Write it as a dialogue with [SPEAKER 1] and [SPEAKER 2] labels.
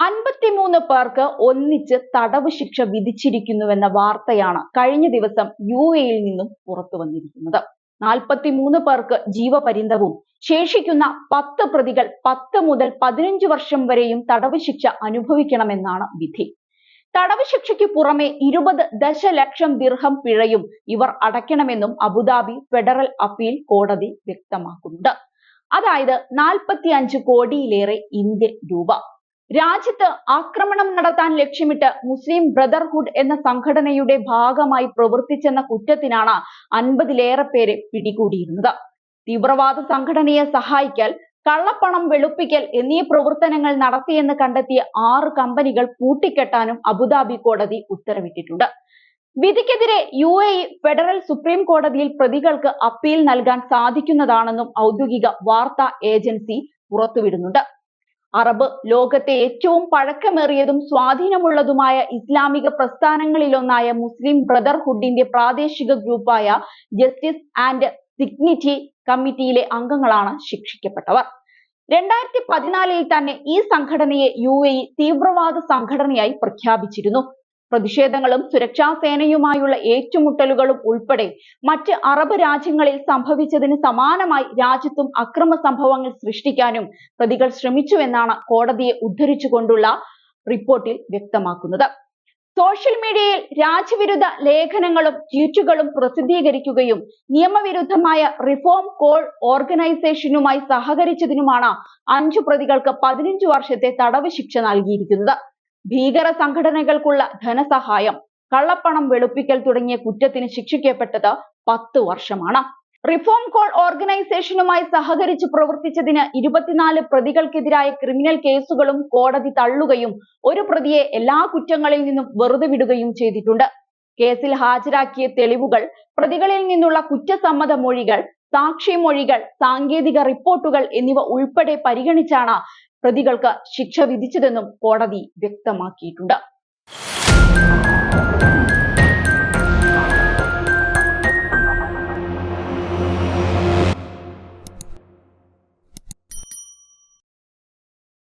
[SPEAKER 1] 53 പേർക്ക് ഒന്നിച്ച് തടവ് ശിക്ഷ വിധിച്ചിരിക്കുന്നുവെന്ന വാർത്തയാണ് കഴിഞ്ഞ ദിവസം UAE-യിൽ നിന്നും പുറത്തു വന്നിരിക്കുന്നത്. 43 പേർക്ക് ജീവപര്യന്തവും ശേഷിക്കുന്ന 10 പ്രതികൾ 10 മുതൽ 15 വർഷം വരെയും തടവ് ശിക്ഷ അനുഭവിക്കണമെന്നാണ് വിധി. തടവ് ശിക്ഷയ്ക്ക് പുറമെ 20 ദശലക്ഷം ദിർഹം പിഴയും ഇവർ അടയ്ക്കണമെന്നും അബുദാബി ഫെഡറൽ അപ്പീൽ കോടതി വ്യക്തമാക്കുന്നുണ്ട്. അതായത് 45 കോടിയിലേറെ ഇന്ത്യൻ രൂപ. രാജ്യത്ത് ആക്രമണം നടത്താൻ ലക്ഷ്യമിട്ട് മുസ്ലിം ബ്രദർഹുഡ് എന്ന സംഘടനയുടെ ഭാഗമായി പ്രവർത്തിച്ചെന്ന കുറ്റത്തിനാണ് 50-ലേറെ പേരെ പിടികൂടിയിരുന്നത്. തീവ്രവാദ സംഘടനയെ സഹായിക്കൽ, കള്ളപ്പണം വെളുപ്പിക്കൽ എന്നീ പ്രവർത്തനങ്ങൾ നടത്തിയെന്ന് കണ്ടെത്തിയ 6 കമ്പനികൾ പൂട്ടിക്കെട്ടാനും അബുദാബി കോടതി ഉത്തരവിട്ടിട്ടുണ്ട്. വിധിക്കെതിരെ UAE ഫെഡറൽ സുപ്രീം കോടതിയിൽ പ്രതികൾക്ക് അപ്പീൽ നൽകാൻ സാധിക്കുന്നതാണെന്നും ഔദ്യോഗിക വാർത്താ ഏജൻസി പുറത്തുവിടുന്നുണ്ട്. അറബ് ലോകത്തെ ഏറ്റവും പഴക്കമേറിയതും സ്വാധീനമുള്ളതുമായ ഇസ്ലാമിക പ്രസ്ഥാനങ്ങളിലൊന്നായ മുസ്ലിം ബ്രദർഹുഡിന്റെ പ്രാദേശിക ഗ്രൂപ്പായ ജസ്റ്റിസ് ആൻഡ് സിഗ്നിറ്റി കമ്മിറ്റിയിലെ അംഗങ്ങളാണ് ശിക്ഷിക്കപ്പെട്ടവർ. 2014-ൽ തന്നെ ഈ സംഘടനയെ UAE തീവ്രവാദ സംഘടനയായി പ്രഖ്യാപിച്ചിരുന്നു. പ്രതിഷേധങ്ങളും സുരക്ഷാ സേനയുമായുള്ള ഏറ്റുമുട്ടലുകളും ഉൾപ്പെടെ മറ്റ് അറബ് രാജ്യങ്ങളിൽ സംഭവിച്ചതിന് സമാനമായി രാജ്യത്തും അക്രമ സംഭവങ്ങൾ സൃഷ്ടിക്കാനും പ്രതികൾ ശ്രമിച്ചുവെന്നാണ് കോടതിയെ ഉദ്ധരിച്ചുകൊണ്ടുള്ള റിപ്പോർട്ടിൽ വ്യക്തമാക്കുന്നത്. സോഷ്യൽ മീഡിയയിൽ രാജ്യവിരുദ്ധ ലേഖനങ്ങളും ട്വീറ്റുകളും പ്രസിദ്ധീകരിക്കുകയും നിയമവിരുദ്ധമായ റിഫോം കോൾ ഓർഗനൈസേഷനുമായി സഹകരിച്ചതിനുമാണ് 5 പ്രതികൾക്ക് 15 വർഷത്തെ തടവ് ശിക്ഷ നൽകിയിരിക്കുന്നത്. ഭീകര സംഘടനകൾക്കുള്ള ധനസഹായം, കള്ളപ്പണം വെളുപ്പിക്കൽ തുടങ്ങിയ കുറ്റത്തിന് ശിക്ഷിക്കപ്പെട്ടത് 10 വർഷമാണ്. റിഫോം കോൾ ഓർഗനൈസേഷനുമായി സഹകരിച്ച് പ്രവർത്തിച്ചതിന് 24 പ്രതികൾക്കെതിരായ ക്രിമിനൽ കേസുകളും കോടതി തള്ളുകയും ഒരു പ്രതിയെ എല്ലാ കുറ്റങ്ങളിൽ നിന്നും വെറുതെ വിടുകയും ചെയ്തിട്ടുണ്ട്. കേസിൽ ഹാജരാക്കിയ തെളിവുകൾ, പ്രതികളിൽ നിന്നുള്ള കുറ്റസമ്മത മൊഴികൾ, സാക്ഷിമൊഴികൾ, സാങ്കേതിക റിപ്പോർട്ടുകൾ എന്നിവ ഉൾപ്പെടെ പരിഗണിച്ചാണ് പ്രതികൾക്ക് ശിക്ഷ വിധിച്ചതെന്നും കോടതി വ്യക്തമാക്കിയിട്ടുണ്ട്.